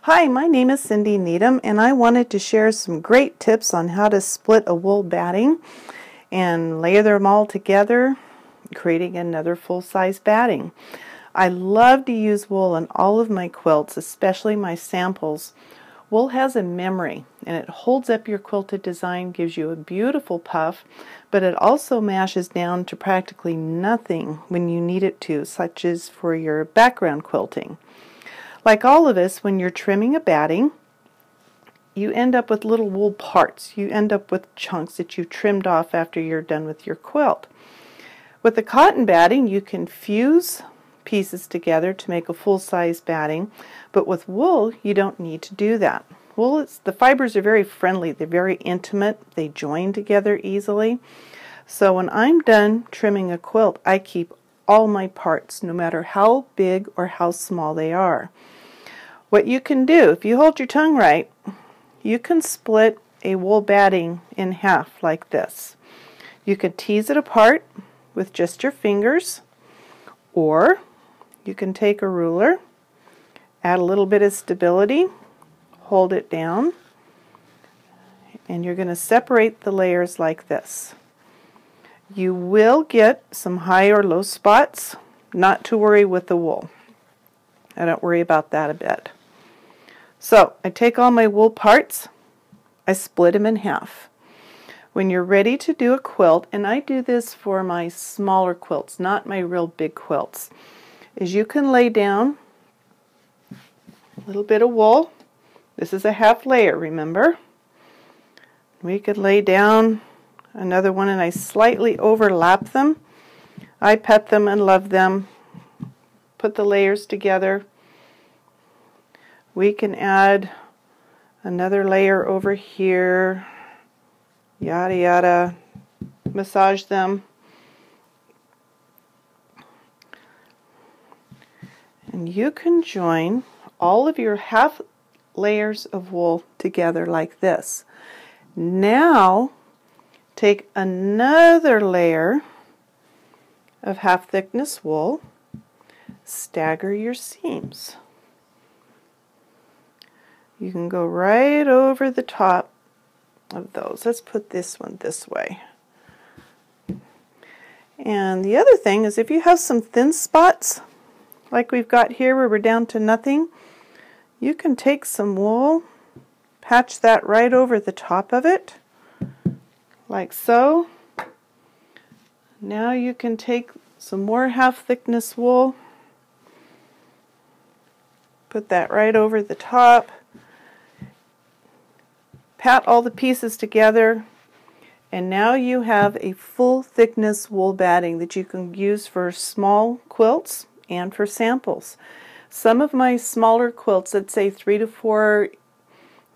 Hi, my name is Cindy Needham, and I wanted to share some great tips on how to split a wool batting and layer them all together, creating another full-size batting. I love to use wool in all of my quilts, especially my samples. Wool has a memory, and it holds up your quilted design, gives you a beautiful puff, but it also mashes down to practically nothing when you need it to, such as for your background quilting. Like all of us, when you're trimming a batting, you end up with little wool parts. You end up with chunks that you trimmed off after you're done with your quilt. With the cotton batting, you can fuse pieces together to make a full-size batting, but with wool, you don't need to do that. Wool, the fibers are very friendly. They're very intimate. They join together easily. So when I'm done trimming a quilt, I keep all my parts, no matter how big or how small they are. What you can do, if you hold your tongue right, you can split a wool batting in half like this. You could tease it apart with just your fingers, or you can take a ruler, add a little bit of stability, hold it down, and you're going to separate the layers like this. You will get some high or low spots. Not to worry with the wool. I don't worry about that a bit. So I take all my wool parts, I split them in half. When you're ready to do a quilt, and I do this for my smaller quilts, not my real big quilts, is you can lay down a little bit of wool. This is a half layer, remember? We could lay down another one, and I slightly overlap them. I pet them and love them. Put the layers together. We can add another layer over here. Yada yada. Massage them. And you can join all of your half layers of wool together like this. Now take another layer of half thickness wool, stagger your seams. You can go right over the top of those. Let's put this one this way. And the other thing is, if you have some thin spots, like we've got here where we're down to nothing, you can take some wool, patch that right over the top of it, like so. Now you can take some more half thickness wool, put that right over the top, pat all the pieces together, and now you have a full thickness wool batting that you can use for small quilts and for samples. Some of my smaller quilts, let's say 3 to 4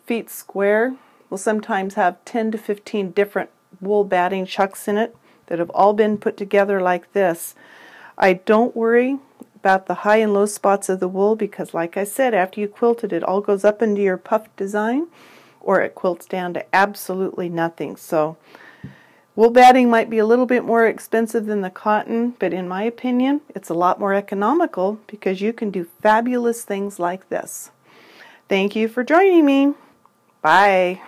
feet square, will sometimes have 10 to 15 different wool batting chucks in it that have all been put together like this. I don't worry about the high and low spots of the wool because, like I said, after you quilt it, it all goes up into your puff design, or it quilts down to absolutely nothing. So wool batting might be a little bit more expensive than the cotton, but in my opinion, it's a lot more economical because you can do fabulous things like this. Thank you for joining me. Bye.